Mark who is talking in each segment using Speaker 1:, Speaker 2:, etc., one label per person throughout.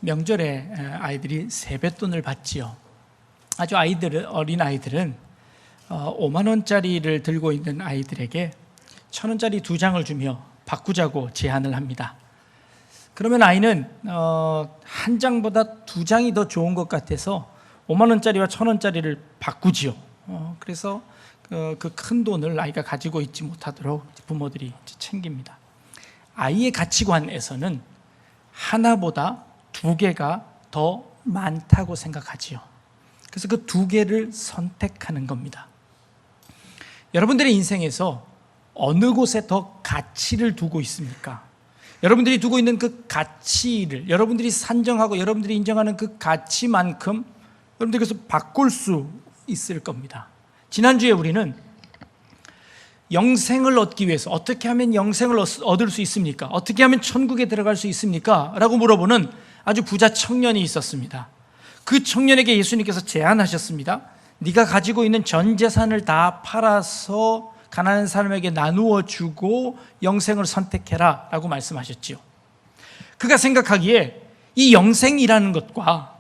Speaker 1: 명절에 아이들이 세뱃돈을 받지요. 아주 어린 아이들은 5만 원짜리를 들고 있는 아이들에게 1,000원짜리 2장을 주며 바꾸자고 제안을 합니다. 그러면 아이는 한 장보다 2장이 더 좋은 것 같아서 5만 원짜리와 1,000원짜리를 바꾸지요. 그래서 그 큰 돈을 아이가 가지고 있지 못하도록 부모들이 챙깁니다. 아이의 가치관에서는 하나보다 2개가 더 많다고 생각하지요. 그래서 그 2개를 선택하는 겁니다. 여러분들의 인생에서 어느 곳에 더 가치를 두고 있습니까? 여러분들이 두고 있는 그 가치를 여러분들이 산정하고 여러분들이 인정하는 그 가치만큼 여러분들께서 바꿀 수 있을 겁니다. 지난주에 우리는 영생을 얻기 위해서 어떻게 하면 영생을 얻을 수 있습니까? 어떻게 하면 천국에 들어갈 수 있습니까? 라고 물어보는 아주 부자 청년이 있었습니다. 그 청년에게 예수님께서 제안하셨습니다. 네가 가지고 있는 전 재산을 다 팔아서 가난한 사람에게 나누어 주고 영생을 선택해라 라고 말씀하셨지요. 그가 생각하기에 이 영생이라는 것과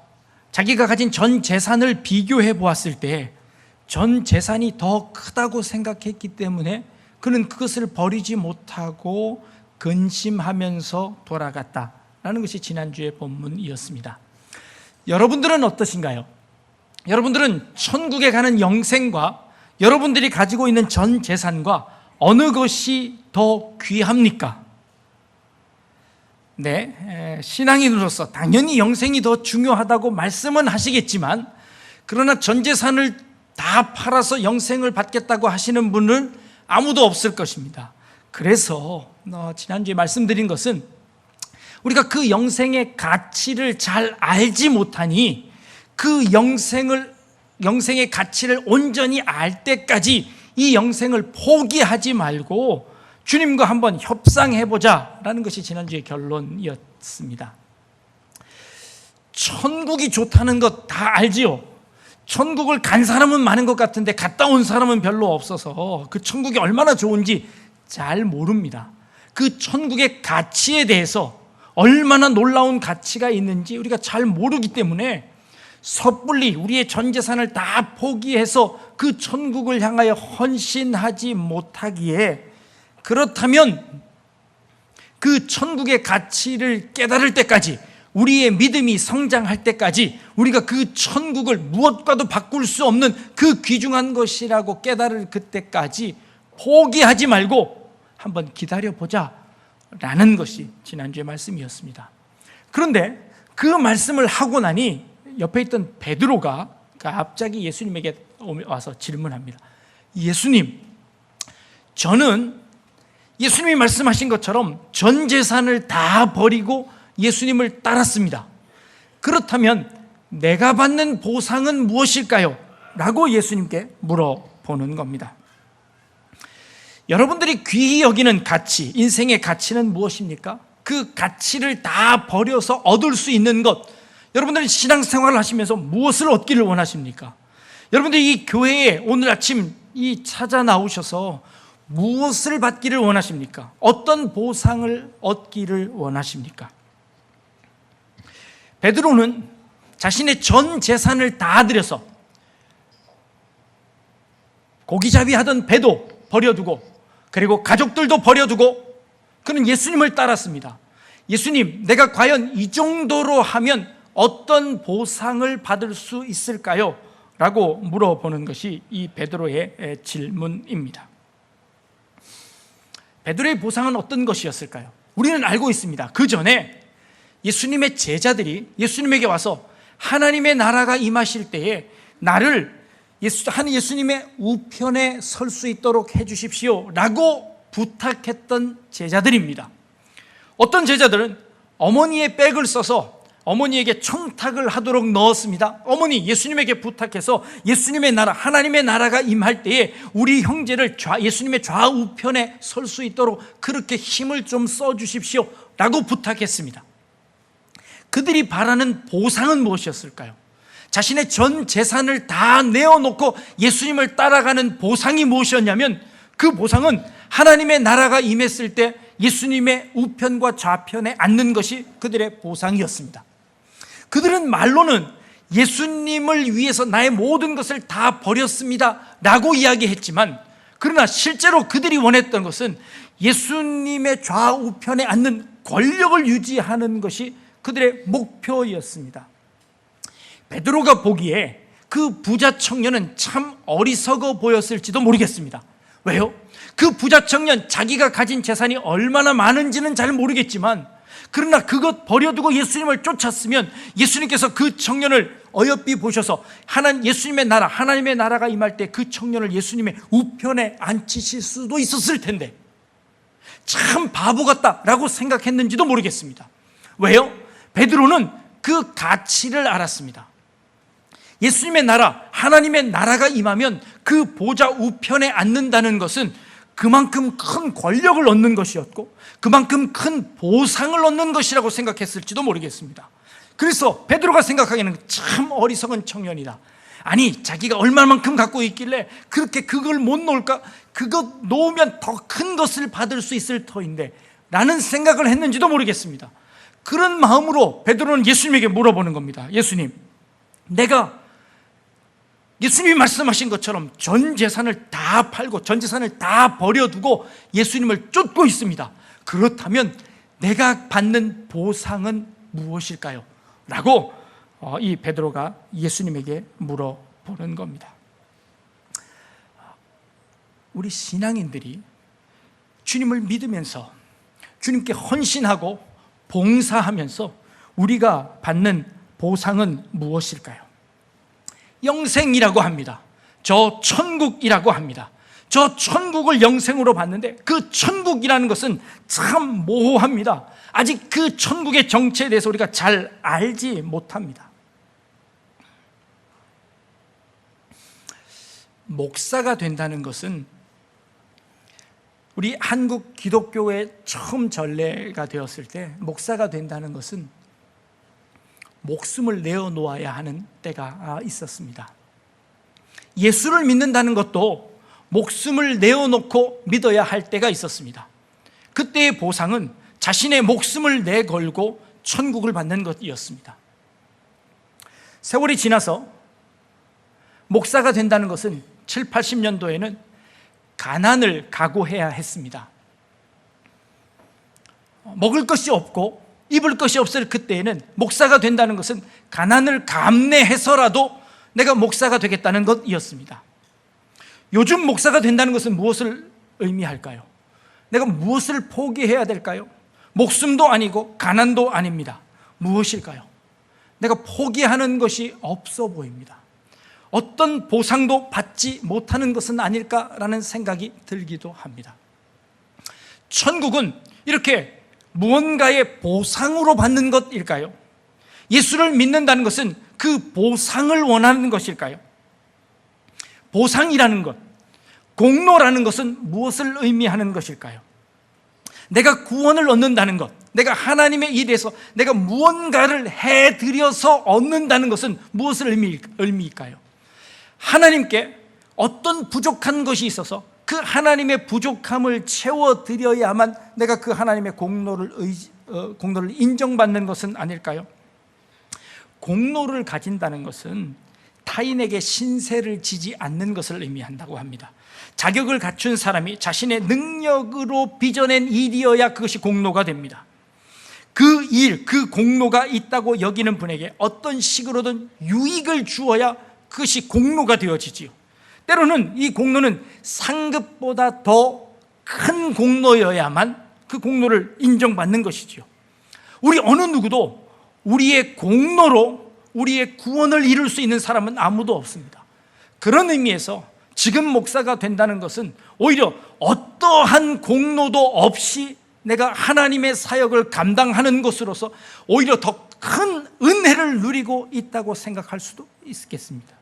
Speaker 1: 자기가 가진 전 재산을 비교해 보았을 때 전 재산이 더 크다고 생각했기 때문에 그는 그것을 버리지 못하고 근심하면서 돌아갔다라는 것이 지난주의 본문이었습니다. 여러분들은 어떠신가요? 여러분들은 천국에 가는 영생과 여러분들이 가지고 있는 전 재산과 어느 것이 더 귀합니까? 네, 신앙인으로서 당연히 영생이 더 중요하다고 말씀은 하시겠지만 그러나 전 재산을 다 팔아서 영생을 받겠다고 하시는 분은 아무도 없을 것입니다. 그래서 지난주에 말씀드린 것은 우리가 그 영생의 가치를 잘 알지 못하니 그 영생의 가치를 온전히 알 때까지 이 영생을 포기하지 말고 주님과 한번 협상해보자 라는 것이 지난주의 결론이었습니다. 천국이 좋다는 것 다 알지요? 천국을 간 사람은 많은 것 같은데 갔다 온 사람은 별로 없어서 그 천국이 얼마나 좋은지 잘 모릅니다. 그 천국의 가치에 대해서 얼마나 놀라운 가치가 있는지 우리가 잘 모르기 때문에 섣불리 우리의 전 재산을 다 포기해서 그 천국을 향하여 헌신하지 못하기에, 그렇다면 그 천국의 가치를 깨달을 때까지, 우리의 믿음이 성장할 때까지 우리가 그 천국을 무엇과도 바꿀 수 없는 그 귀중한 것이라고 깨달을 그때까지 포기하지 말고 한번 기다려보자 라는 것이 지난주의 말씀이었습니다. 그런데 그 말씀을 하고 나니 옆에 있던 베드로가 갑자기 예수님에게 와서 질문합니다. 예수님, 저는 예수님이 말씀하신 것처럼 전 재산을 다 버리고 예수님을 따랐습니다. 그렇다면 내가 받는 보상은 무엇일까요? 라고 예수님께 물어보는 겁니다. 여러분들이 귀히 여기는 가치, 인생의 가치는 무엇입니까? 그 가치를 다 버려서 얻을 수 있는 것, 여러분들이 신앙생활을 하시면서 무엇을 얻기를 원하십니까? 여러분들이 이 교회에 오늘 아침 찾아 나오셔서 무엇을 받기를 원하십니까? 어떤 보상을 얻기를 원하십니까? 베드로는 자신의 전 재산을 다 들여서 고기잡이 하던 배도 버려두고 그리고 가족들도 버려두고 그는 예수님을 따랐습니다. 예수님, 내가 과연 이 정도로 하면 어떤 보상을 받을 수 있을까요? 라고 물어보는 것이 이 베드로의 질문입니다. 베드로의 보상은 어떤 것이었을까요? 우리는 알고 있습니다. 그 전에 예수님의 제자들이 예수님에게 와서 하나님의 나라가 임하실 때에 나를 예수님의 우편에 설 수 있도록 해주십시오 라고 부탁했던 제자들입니다. 어떤 제자들은 어머니의 백을 써서 어머니에게 청탁을 하도록 넣었습니다. 어머니, 예수님에게 부탁해서 예수님의 나라, 하나님의 나라가 임할 때에 우리 형제를 예수님의 좌우편에 설 수 있도록 그렇게 힘을 좀 써주십시오 라고 부탁했습니다. 그들이 바라는 보상은 무엇이었을까요? 자신의 전 재산을 다 내어놓고 예수님을 따라가는 보상이 무엇이었냐면, 그 보상은 하나님의 나라가 임했을 때 예수님의 우편과 좌편에 앉는 것이 그들의 보상이었습니다. 그들은 말로는 예수님을 위해서 나의 모든 것을 다 버렸습니다 라고 이야기했지만, 그러나 실제로 그들이 원했던 것은 예수님의 좌우편에 앉는 권력을 유지하는 것이 그들의 목표였습니다. 베드로가 보기에 그 부자 청년은 참 어리석어 보였을지도 모르겠습니다. 왜요? 그 부자 청년, 자기가 가진 재산이 얼마나 많은지는 잘 모르겠지만, 그러나 그것 버려두고 예수님을 쫓았으면 예수님께서 그 청년을 어여삐 보셔서 예수님의 나라, 하나님의 나라가 임할 때 그 청년을 예수님의 우편에 앉히실 수도 있었을 텐데 참 바보 같다라고 생각했는지도 모르겠습니다. 왜요? 베드로는 그 가치를 알았습니다. 예수님의 나라, 하나님의 나라가 임하면 그 보좌 우편에 앉는다는 것은 그만큼 큰 권력을 얻는 것이었고 그만큼 큰 보상을 얻는 것이라고 생각했을지도 모르겠습니다. 그래서 베드로가 생각하기에는 참 어리석은 청년이다. 아니, 자기가 얼마만큼 갖고 있길래 그렇게 그걸 못 놓을까? 그것 놓으면 더 큰 것을 받을 수 있을 터인데 라는 생각을 했는지도 모르겠습니다. 그런 마음으로 베드로는 예수님에게 물어보는 겁니다. 예수님, 내가 예수님이 말씀하신 것처럼 전 재산을 다 팔고 전 재산을 다 버려두고 예수님을 쫓고 있습니다. 그렇다면 내가 받는 보상은 무엇일까요? 라고 이 베드로가 예수님에게 물어보는 겁니다. 우리 신앙인들이 주님을 믿으면서 주님께 헌신하고 봉사하면서 우리가 받는 보상은 무엇일까요? 영생이라고 합니다. 저 천국이라고 합니다. 저 천국을 영생으로 받는데 그 천국이라는 것은 참 모호합니다. 아직 그 천국의 정체에 대해서 우리가 잘 알지 못합니다. 목사가 된다는 것은 우리 한국 기독교의 처음 전례가 되었을 때 목사가 된다는 것은 목숨을 내어놓아야 하는 때가 있었습니다. 예수를 믿는다는 것도 목숨을 내어놓고 믿어야 할 때가 있었습니다. 그때의 보상은 자신의 목숨을 내걸고 천국을 받는 것이었습니다. 세월이 지나서 목사가 된다는 것은 7, 80년도에는 가난을 각오해야 했습니다. 먹을 것이 없고 입을 것이 없을 그때에는 목사가 된다는 것은 가난을 감내해서라도 내가 목사가 되겠다는 것이었습니다. 요즘 목사가 된다는 것은 무엇을 의미할까요? 내가 무엇을 포기해야 될까요? 목숨도 아니고 가난도 아닙니다. 무엇일까요? 내가 포기하는 것이 없어 보입니다. 어떤 보상도 받지 못하는 것은 아닐까라는 생각이 들기도 합니다. 천국은 이렇게 무언가의 보상으로 받는 것일까요? 예수를 믿는다는 것은 그 보상을 원하는 것일까요? 보상이라는 것, 공로라는 것은 무엇을 의미하는 것일까요? 내가 구원을 얻는다는 것, 내가 하나님의 일에서 내가 무언가를 해드려서 얻는다는 것은 무엇을 의미일까요? 하나님께 어떤 부족한 것이 있어서 그 하나님의 부족함을 채워드려야만 내가 그 하나님의 공로를 인정받는 것은 아닐까요? 공로를 가진다는 것은 타인에게 신세를 지지 않는 것을 의미한다고 합니다. 자격을 갖춘 사람이 자신의 능력으로 빚어낸 일이어야 그것이 공로가 됩니다. 그 일, 그 공로가 있다고 여기는 분에게 어떤 식으로든 유익을 주어야 그것이 공로가 되어지지요. 때로는 이 공로는 상급보다 더 큰 공로여야만 그 공로를 인정받는 것이지요. 우리 어느 누구도 우리의 공로로 우리의 구원을 이룰 수 있는 사람은 아무도 없습니다. 그런 의미에서 지금 목사가 된다는 것은 오히려 어떠한 공로도 없이 내가 하나님의 사역을 감당하는 것으로서 오히려 더 큰 은혜를 누리고 있다고 생각할 수도 있겠습니다.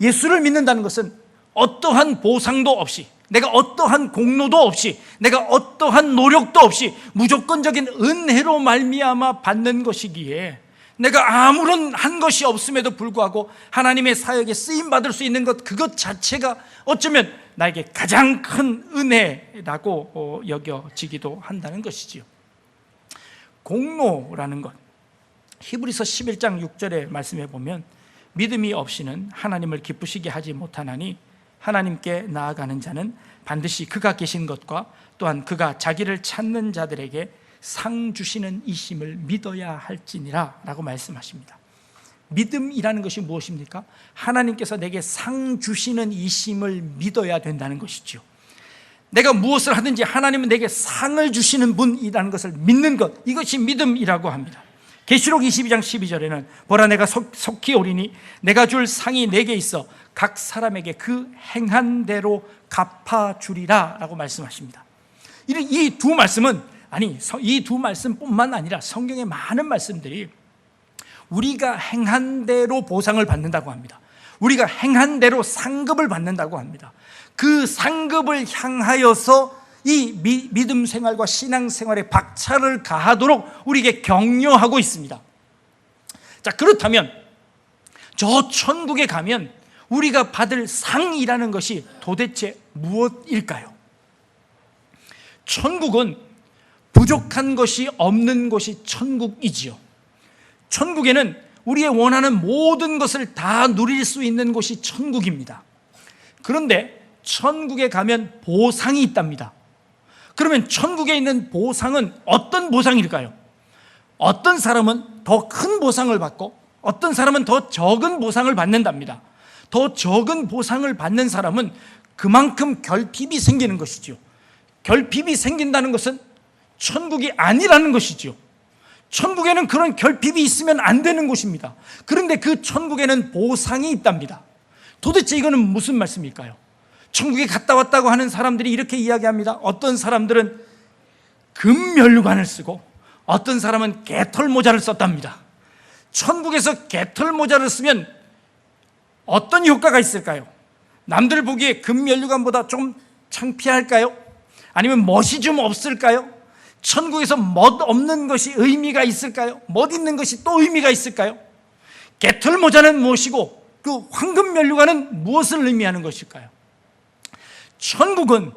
Speaker 1: 예수를 믿는다는 것은 어떠한 보상도 없이, 내가 어떠한 공로도 없이, 내가 어떠한 노력도 없이 무조건적인 은혜로 말미암아 받는 것이기에 내가 아무런 한 것이 없음에도 불구하고 하나님의 사역에 쓰임받을 수 있는 것, 그것 자체가 어쩌면 나에게 가장 큰 은혜라고 여겨지기도 한다는 것이지요. 공로라는 것, 히브리서 11장 6절의 말씀에 보면 믿음이 없이는 하나님을 기쁘시게 하지 못하나니 하나님께 나아가는 자는 반드시 그가 계신 것과 또한 그가 자기를 찾는 자들에게 상 주시는 이심을 믿어야 할지니라 라고 말씀하십니다. 믿음이라는 것이 무엇입니까? 하나님께서 내게 상 주시는 이심을 믿어야 된다는 것이죠. 내가 무엇을 하든지 하나님은 내게 상을 주시는 분이라는 것을 믿는 것, 이것이 믿음이라고 합니다. 계시록 22장 12절에는 보라 내가 속히 오리니 내가 줄 상이 내게 있어 각 사람에게 그 행한 대로 갚아주리라 라고 말씀하십니다. 이 두 말씀은, 이 두 말씀뿐만 아니라 성경의 많은 말씀들이 우리가 행한 대로 보상을 받는다고 합니다. 우리가 행한 대로 상급을 받는다고 합니다. 그 상급을 향하여서 이 믿음 생활과 신앙 생활에 박차를 가하도록 우리에게 격려하고 있습니다. 자, 그렇다면 저 천국에 가면 우리가 받을 상이라는 것이 도대체 무엇일까요? 천국은 부족한 것이 없는 곳이 천국이지요. 천국에는 우리의 원하는 모든 것을 다 누릴 수 있는 곳이 천국입니다. 그런데 천국에 가면 보상이 있답니다. 그러면 천국에 있는 보상은 어떤 보상일까요? 어떤 사람은 더 큰 보상을 받고 어떤 사람은 더 적은 보상을 받는답니다. 더 적은 보상을 받는 사람은 그만큼 결핍이 생기는 것이죠. 결핍이 생긴다는 것은 천국이 아니라는 것이죠. 천국에는 그런 결핍이 있으면 안 되는 곳입니다. 그런데 그 천국에는 보상이 있답니다. 도대체 이거는 무슨 말씀일까요? 천국에 갔다 왔다고 하는 사람들이 이렇게 이야기합니다. 어떤 사람들은 금면류관을 쓰고 어떤 사람은 개털 모자를 썼답니다. 천국에서 개털 모자를 쓰면 어떤 효과가 있을까요? 남들 보기에 금면류관보다 좀 창피할까요? 아니면 멋이 좀 없을까요? 천국에서 멋 없는 것이 의미가 있을까요? 멋 있는 것이 또 의미가 있을까요? 개털 모자는 무엇이고 그 황금 면류관은 무엇을 의미하는 것일까요? 천국은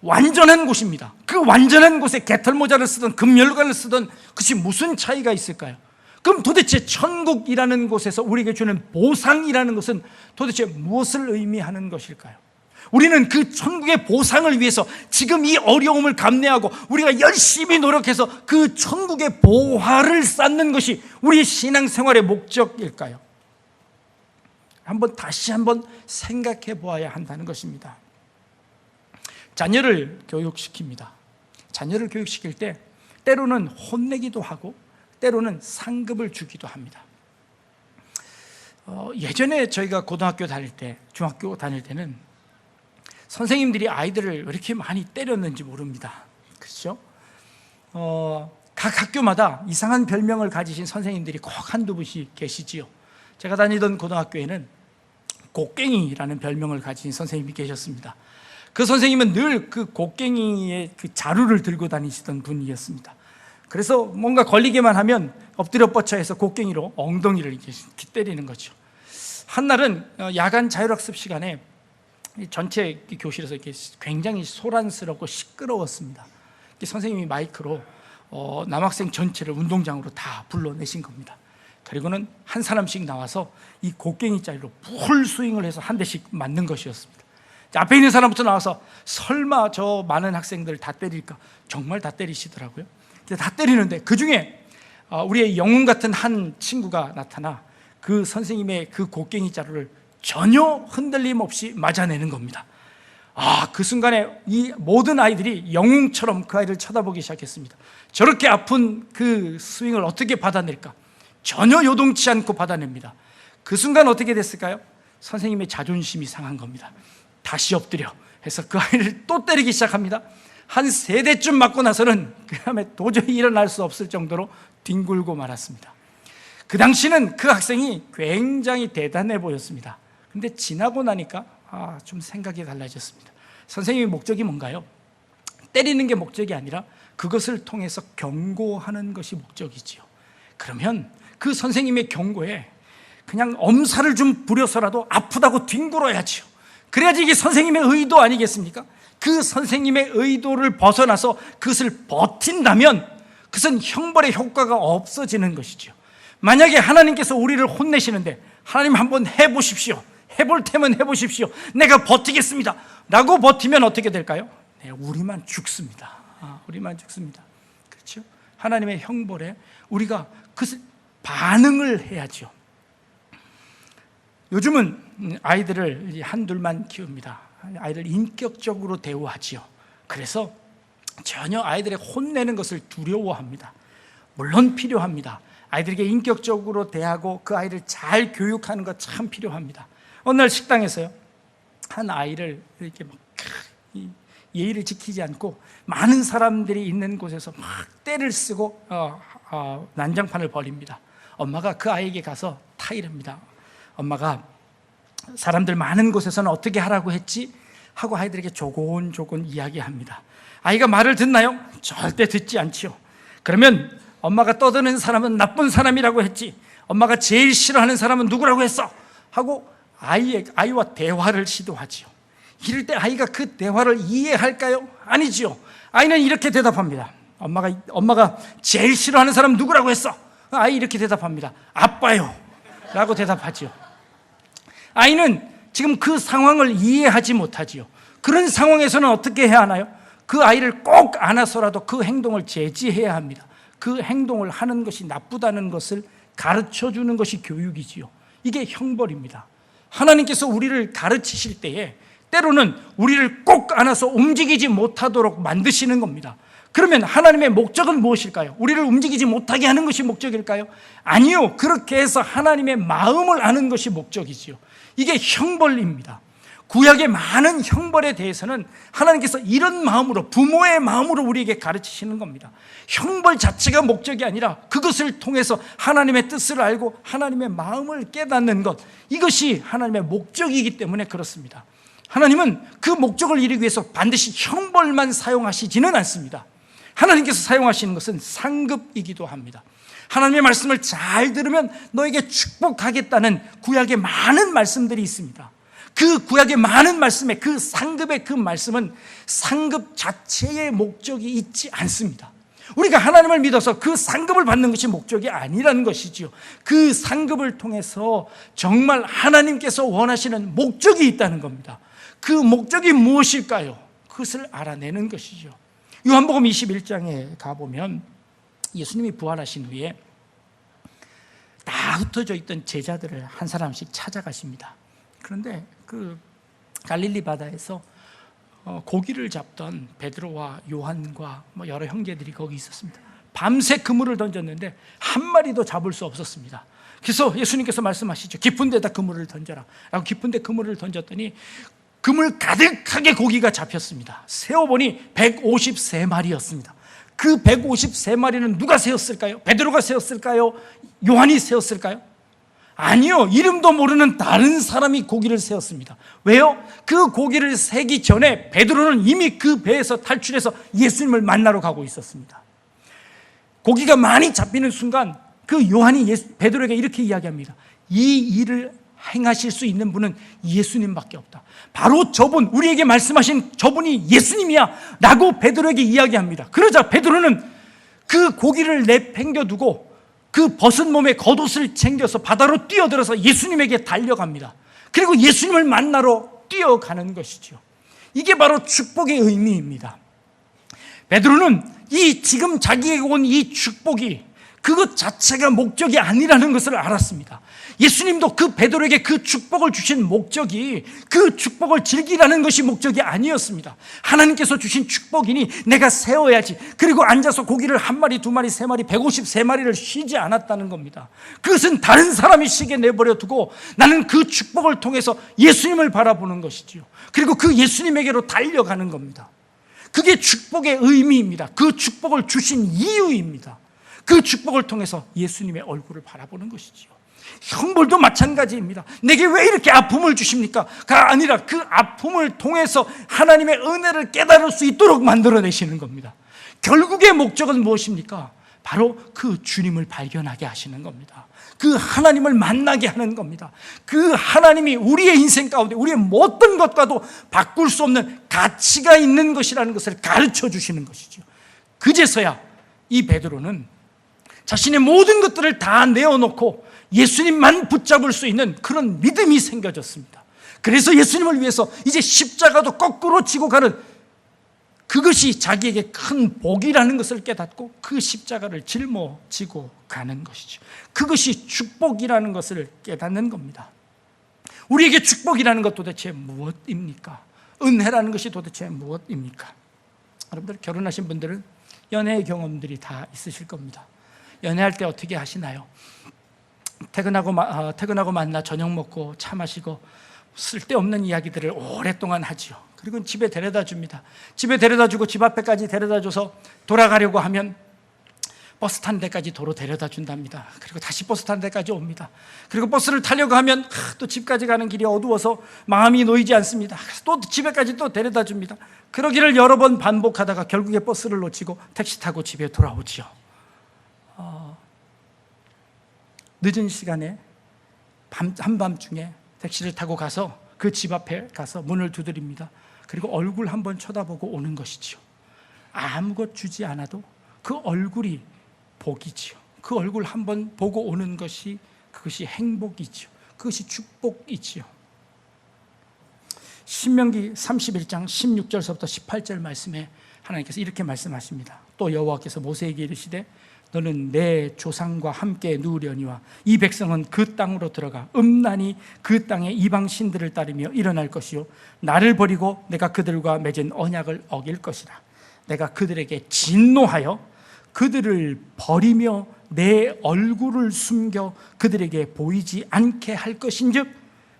Speaker 1: 완전한 곳입니다. 그 완전한 곳에 개털 모자를 쓰든 금면류관을 쓰든 그것이 무슨 차이가 있을까요? 그럼 도대체 천국이라는 곳에서 우리에게 주는 보상이라는 것은 도대체 무엇을 의미하는 것일까요? 우리는 그 천국의 보상을 위해서 지금 이 어려움을 감내하고 우리가 열심히 노력해서 그 천국의 보화를 쌓는 것이 우리의 신앙생활의 목적일까요? 다시 한번 생각해 보아야 한다는 것입니다. 자녀를 교육시킵니다. 자녀를 교육시킬 때 때로는 혼내기도 하고 때로는 상급을 주기도 합니다. 예전에 저희가 고등학교 다닐 때, 중학교 다닐 때는 선생님들이 아이들을 왜 이렇게 많이 때렸는지 모릅니다. 그렇죠? 각 학교마다 이상한 별명을 가지신 선생님들이 꼭 한두 분씩 계시지요. 제가 다니던 고등학교에는 곡괭이라는 별명을 가진 선생님이 계셨습니다. 그 선생님은 늘 그 곡괭이의 그 자루를 들고 다니시던 분이었습니다. 그래서 뭔가 걸리기만 하면 엎드려 뻗쳐해서 곡괭이로 엉덩이를 이렇게 때리는 거죠. 한날은 야간 자율학습 시간에 전체 교실에서 이렇게 굉장히 소란스럽고 시끄러웠습니다. 선생님이 마이크로 남학생 전체를 운동장으로 다 불러내신 겁니다. 그리고는 한 사람씩 나와서 이 곡괭이 자리로 풀 스윙을 해서 한 대씩 맞는 것이었습니다. 앞에 있는 사람부터 나와서 설마 저 많은 학생들 다 때릴까? 정말 다 때리시더라고요. 다 때리는데 그 중에 우리의 영웅 같은 한 친구가 나타나 그 선생님의 그 곡괭이 자루를 전혀 흔들림 없이 맞아내는 겁니다. 그 순간에 이 모든 아이들이 영웅처럼 그 아이를 쳐다보기 시작했습니다. 저렇게 아픈 그 스윙을 어떻게 받아낼까? 전혀 요동치 않고 받아냅니다. 그 순간 어떻게 됐을까요? 선생님의 자존심이 상한 겁니다. 다시 엎드려 해서 그 아이를 또 때리기 시작합니다. 한 3대쯤 맞고 나서는 그 다음에 도저히 일어날 수 없을 정도로 뒹굴고 말았습니다. 그 당시는 그 학생이 굉장히 대단해 보였습니다. 근데 지나고 나니까 좀 생각이 달라졌습니다. 선생님의 목적이 뭔가요? 때리는 게 목적이 아니라 그것을 통해서 경고하는 것이 목적이지요. 그러면 그 선생님의 경고에 그냥 엄살을 좀 부려서라도 아프다고 뒹굴어야지요. 그래야지 이게 선생님의 의도 아니겠습니까? 그 선생님의 의도를 벗어나서 그것을 버틴다면 그것은 형벌의 효과가 없어지는 것이죠. 만약에 하나님께서 우리를 혼내시는데 하나님 한번 해보십시오, 해볼 테면 해보십시오, 내가 버티겠습니다 라고 버티면 어떻게 될까요? 네, 우리만 죽습니다. 우리만 죽습니다. 그렇죠? 하나님의 형벌에 우리가 그것을 반응을 해야죠. 요즘은 아이들을 한둘만 키웁니다. 아이를 인격적으로 대우하지요. 그래서 전혀 아이들의 혼내는 것을 두려워합니다. 물론 필요합니다. 아이들에게 인격적으로 대하고 그 아이를 잘 교육하는 것 참 필요합니다. 어느 날 식당에서요, 한 아이를 이렇게 막 예의를 지키지 않고 많은 사람들이 있는 곳에서 막 떼를 쓰고 난장판을 벌입니다. 엄마가 그 아이에게 가서 타이릅니다. 엄마가 사람들 많은 곳에서는 어떻게 하라고 했지? 하고 아이들에게 조곤조곤 이야기합니다. 아이가 말을 듣나요? 절대 듣지 않지요. 그러면 엄마가 떠드는 사람은 나쁜 사람이라고 했지, 엄마가 제일 싫어하는 사람은 누구라고 했어? 하고 아이와 대화를 시도하지요. 이럴 때 아이가 그 대화를 이해할까요? 아니지요. 아이는 이렇게 대답합니다. 엄마가 제일 싫어하는 사람 누구라고 했어? 아이 이렇게 대답합니다. 아빠요 라고 대답하지요. 아이는 지금 그 상황을 이해하지 못하지요. 그런 상황에서는 어떻게 해야 하나요? 그 아이를 꼭 안아서라도 그 행동을 제지해야 합니다. 그 행동을 하는 것이 나쁘다는 것을 가르쳐주는 것이 교육이지요. 이게 형벌입니다. 하나님께서 우리를 가르치실 때에 때로는 우리를 꼭 안아서 움직이지 못하도록 만드시는 겁니다. 그러면 하나님의 목적은 무엇일까요? 우리를 움직이지 못하게 하는 것이 목적일까요? 아니요. 그렇게 해서 하나님의 마음을 아는 것이 목적이지요. 이게 형벌입니다. 구약의 많은 형벌에 대해서는 하나님께서 이런 마음으로, 부모의 마음으로 우리에게 가르치시는 겁니다. 형벌 자체가 목적이 아니라 그것을 통해서 하나님의 뜻을 알고 하나님의 마음을 깨닫는 것, 이것이 하나님의 목적이기 때문에 그렇습니다. 하나님은 그 목적을 이루기 위해서 반드시 형벌만 사용하시지는 않습니다. 하나님께서 사용하시는 것은 상급이기도 합니다. 하나님의 말씀을 잘 들으면 너에게 축복하겠다는 구약의 많은 말씀들이 있습니다. 그 구약의 많은 말씀에 그 상급의 그 말씀은 상급 자체의 목적이 있지 않습니다. 우리가 하나님을 믿어서 그 상급을 받는 것이 목적이 아니라는 것이지요. 그 상급을 통해서 정말 하나님께서 원하시는 목적이 있다는 겁니다. 그 목적이 무엇일까요? 그것을 알아내는 것이죠. 요한복음 21장에 가보면 예수님이 부활하신 후에 다 흩어져 있던 제자들을 한 사람씩 찾아가십니다. 그런데 그 갈릴리 바다에서 고기를 잡던 베드로와 요한과 여러 형제들이 거기 있었습니다. 밤새 그물을 던졌는데 한 마리도 잡을 수 없었습니다. 그래서 예수님께서 말씀하시죠. 깊은 데다 그물을 던져라 라고 깊은 데 그물을 던졌더니 그물 가득하게 고기가 잡혔습니다. 세어보니 153마리였습니다. 그 153마리는 누가 세었을까요? 베드로가 세었을까요? 요한이 세었을까요? 아니요. 이름도 모르는 다른 사람이 고기를 세웠습니다. 왜요? 그 고기를 세기 전에 베드로는 이미 그 배에서 탈출해서 예수님을 만나러 가고 있었습니다. 고기가 많이 잡히는 순간 그 요한이 베드로에게 이렇게 이야기합니다. 이 일을 행하실 수 있는 분은 예수님밖에 없다. 바로 저분, 우리에게 말씀하신 저분이 예수님이야 라고 베드로에게 이야기합니다. 그러자 베드로는 그 고기를 내팽겨두고 그 벗은 몸에 겉옷을 챙겨서 바다로 뛰어들어서 예수님에게 달려갑니다. 그리고 예수님을 만나러 뛰어가는 것이죠. 이게 바로 축복의 의미입니다. 베드로는 이 지금 자기에게 온 이 축복이 그것 자체가 목적이 아니라는 것을 알았습니다. 예수님도 그 베드로에게 그 축복을 주신 목적이 그 축복을 즐기라는 것이 목적이 아니었습니다. 하나님께서 주신 축복이니 내가 세워야지. 그리고 앉아서 고기를 한 마리, 두 마리, 세 마리, 153마리를 쉬지 않았다는 겁니다. 그것은 다른 사람이 쉬게 내버려 두고 나는 그 축복을 통해서 예수님을 바라보는 것이지요. 그리고 그 예수님에게로 달려가는 겁니다. 그게 축복의 의미입니다. 그 축복을 주신 이유입니다. 그 축복을 통해서 예수님의 얼굴을 바라보는 것이지요. 형벌도 마찬가지입니다. 내게 왜 이렇게 아픔을 주십니까?가 아니라 그 아픔을 통해서 하나님의 은혜를 깨달을 수 있도록 만들어내시는 겁니다. 결국의 목적은 무엇입니까? 바로 그 주님을 발견하게 하시는 겁니다. 그 하나님을 만나게 하는 겁니다. 그 하나님이 우리의 인생 가운데 우리의 어떤 것과도 바꿀 수 없는 가치가 있는 것이라는 것을 가르쳐 주시는 것이죠. 그제서야 이 베드로는 자신의 모든 것들을 다 내어놓고 예수님만 붙잡을 수 있는 그런 믿음이 생겨졌습니다. 그래서 예수님을 위해서 이제 십자가도 거꾸로 지고 가는, 그것이 자기에게 큰 복이라는 것을 깨닫고 그 십자가를 짊어지고 가는 것이죠. 그것이 축복이라는 것을 깨닫는 겁니다. 우리에게 축복이라는 것 도대체 무엇입니까? 은혜라는 것이 도대체 무엇입니까? 여러분들, 결혼하신 분들은 연애의 경험들이 다 있으실 겁니다. 연애할 때 어떻게 하시나요? 퇴근하고 만나 저녁 먹고 차 마시고 쓸데없는 이야기들을 오랫동안 하지요. 그리고 집에 데려다 줍니다. 집에 데려다 주고 집 앞에까지 데려다 줘서 돌아가려고 하면 버스 타는 데까지 도로 데려다 준답니다. 그리고 다시 버스 타는 데까지 옵니다. 그리고 버스를 타려고 하면 또 집까지 가는 길이 어두워서 마음이 놓이지 않습니다. 그래서 또 집에까지 또 데려다 줍니다. 그러기를 여러 번 반복하다가 결국에 버스를 놓치고 택시 타고 집에 돌아오지요. 늦은 시간에 한밤중에 택시를 타고 가서 그 집 앞에 가서 문을 두드립니다. 그리고 얼굴 한번 쳐다보고 오는 것이지요. 아무것 주지 않아도 그 얼굴이 복이지요. 그 얼굴 한번 보고 오는 것이, 그것이 행복이지요. 그것이 축복이지요. 신명기 31장 16절서부터 18절 말씀에 하나님께서 이렇게 말씀하십니다. 또 여호와께서 모세에게 이르시되 너는 내 조상과 함께 누우려니와 이 백성은 그 땅으로 들어가 음란히 그 땅의 이방 신들을 따르며 일어날 것이요 나를 버리고 내가 그들과 맺은 언약을 어길 것이라. 내가 그들에게 진노하여 그들을 버리며 내 얼굴을 숨겨 그들에게 보이지 않게 할 것인즉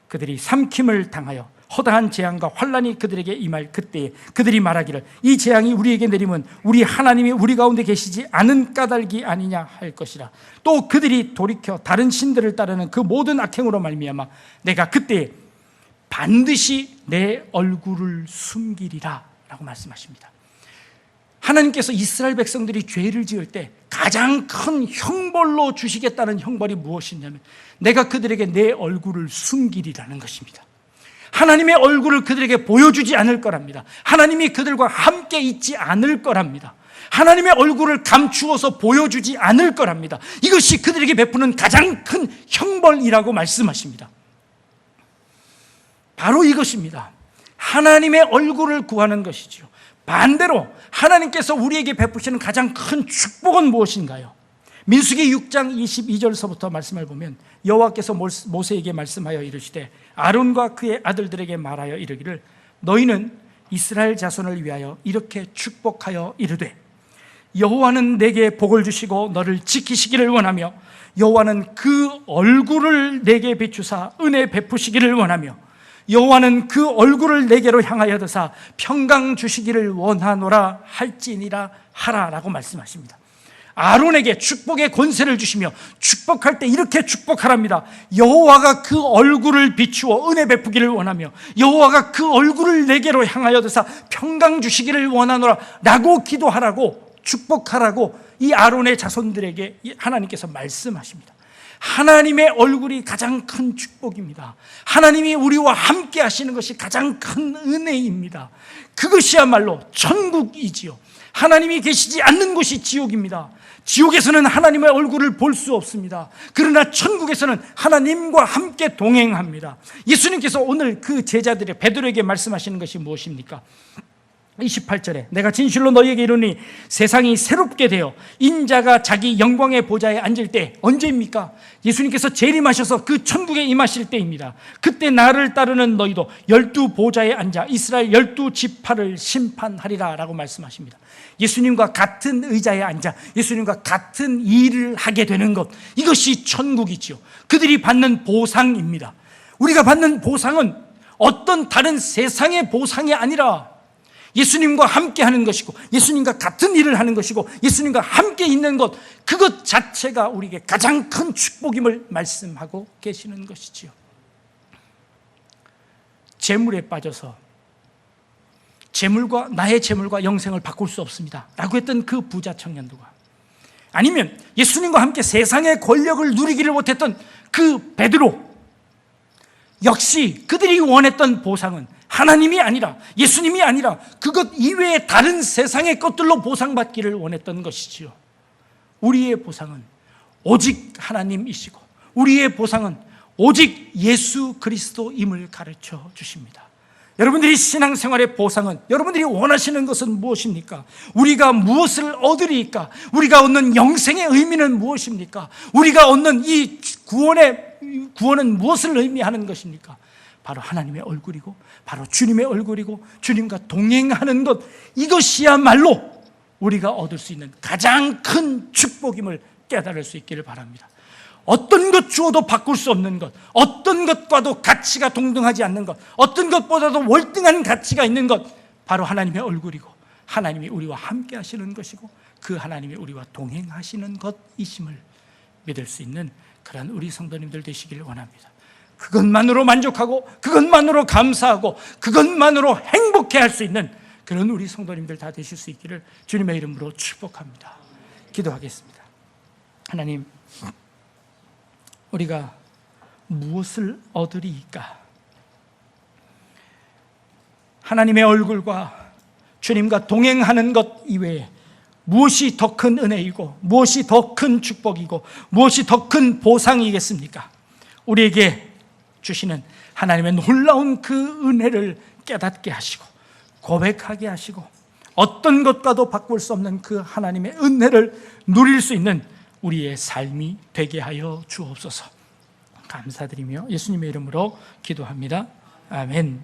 Speaker 1: 그들이 삼킴을 당하여 허다한 재앙과 환난이 그들에게 임할 그때에 그들이 말하기를 이 재앙이 우리에게 내리면 우리 하나님이 우리 가운데 계시지 않은 까닭이 아니냐 할 것이라. 또 그들이 돌이켜 다른 신들을 따르는 그 모든 악행으로 말미암아 내가 그때에 반드시 내 얼굴을 숨기리라 라고 말씀하십니다. 하나님께서 이스라엘 백성들이 죄를 지을 때 가장 큰 형벌로 주시겠다는 형벌이 무엇이냐면 내가 그들에게 내 얼굴을 숨기리라는 것입니다. 하나님의 얼굴을 그들에게 보여주지 않을 거랍니다. 하나님이 그들과 함께 있지 않을 거랍니다. 하나님의 얼굴을 감추어서 보여주지 않을 거랍니다. 이것이 그들에게 베푸는 가장 큰 형벌이라고 말씀하십니다. 바로 이것입니다. 하나님의 얼굴을 구하는 것이죠. 반대로 하나님께서 우리에게 베푸시는 가장 큰 축복은 무엇인가요? 민수기 6장 22절서부터 말씀을 보면 여호와께서 모세에게 말씀하여 이르시되 아론과 그의 아들들에게 말하여 이르기를 너희는 이스라엘 자손을 위하여 이렇게 축복하여 이르되 여호와는 내게 복을 주시고 너를 지키시기를 원하며 여호와는 그 얼굴을 내게 비추사 은혜 베푸시기를 원하며 여호와는 그 얼굴을 내게로 향하여 드사 평강 주시기를 원하노라 할지니라 하라라고 말씀하십니다. 아론에게 축복의 권세를 주시며 축복할 때 이렇게 축복하랍니다. 여호와가 그 얼굴을 비추어 은혜 베푸기를 원하며 여호와가 그 얼굴을 내게로 향하여 드사 평강 주시기를 원하노라 라고 기도하라고 축복하라고 이 아론의 자손들에게 하나님께서 말씀하십니다. 하나님의 얼굴이 가장 큰 축복입니다. 하나님이 우리와 함께 하시는 것이 가장 큰 은혜입니다. 그것이야말로 천국이지요. 하나님이 계시지 않는 곳이 지옥입니다. 지옥에서는 하나님의 얼굴을 볼 수 없습니다. 그러나 천국에서는 하나님과 함께 동행합니다. 예수님께서 오늘 그 제자들의 베드로에게 말씀하시는 것이 무엇입니까? 28절에 내가 진실로 너희에게 이르니 세상이 새롭게 되어 인자가 자기 영광의 보좌에 앉을 때 언제입니까? 예수님께서 재림하셔서 그 천국에 임하실 때입니다. 그때 나를 따르는 너희도 12 보좌에 앉아 이스라엘 12지파를 심판하리라 라고 말씀하십니다. 예수님과 같은 의자에 앉아 예수님과 같은 일을 하게 되는 것, 이것이 천국이지요. 그들이 받는 보상입니다. 우리가 받는 보상은 어떤 다른 세상의 보상이 아니라 예수님과 함께 하는 것이고 예수님과 같은 일을 하는 것이고 예수님과 함께 있는 것, 그것 자체가 우리에게 가장 큰 축복임을 말씀하고 계시는 것이지요. 재물에 빠져서 나의 재물과 영생을 바꿀 수 없습니다 라고 했던 그 부자 청년들과, 아니면 예수님과 함께 세상의 권력을 누리기를 못했던 그 베드로, 역시 그들이 원했던 보상은 하나님이 아니라 예수님이 아니라 그것 이외의 다른 세상의 것들로 보상받기를 원했던 것이지요. 우리의 보상은 오직 하나님이시고 우리의 보상은 오직 예수 그리스도임을 가르쳐 주십니다. 여러분들이 신앙생활의 보상은, 여러분들이 원하시는 것은 무엇입니까? 우리가 무엇을 얻으리까? 우리가 얻는 영생의 의미는 무엇입니까? 우리가 얻는 이 구원은 무엇을 의미하는 것입니까? 바로 하나님의 얼굴이고 바로 주님의 얼굴이고 주님과 동행하는 것, 이것이야말로 우리가 얻을 수 있는 가장 큰 축복임을 깨달을 수 있기를 바랍니다. 어떤 것 주어도 바꿀 수 없는 것, 어떤 것과도 가치가 동등하지 않는 것, 어떤 것보다도 월등한 가치가 있는 것, 바로 하나님의 얼굴이고 하나님이 우리와 함께 하시는 것이고 그 하나님이 우리와 동행하시는 것이심을 믿을 수 있는 그런 우리 성도님들 되시기를 원합니다. 그것만으로 만족하고 그것만으로 감사하고 그것만으로 행복해할 수 있는 그런 우리 성도님들 다 되실 수 있기를 주님의 이름으로 축복합니다. 기도하겠습니다. 하나님, 우리가 무엇을 얻으리까? 하나님의 얼굴과 주님과 동행하는 것 이외에 무엇이 더 큰 은혜이고 무엇이 더 큰 축복이고 무엇이 더 큰 보상이겠습니까? 우리에게 주시는 하나님의 놀라운 그 은혜를 깨닫게 하시고 고백하게 하시고 어떤 것과도 바꿀 수 없는 그 하나님의 은혜를 누릴 수 있는 우리의 삶이 되게 하여 주옵소서. 감사드리며 예수님의 이름으로 기도합니다. 아멘.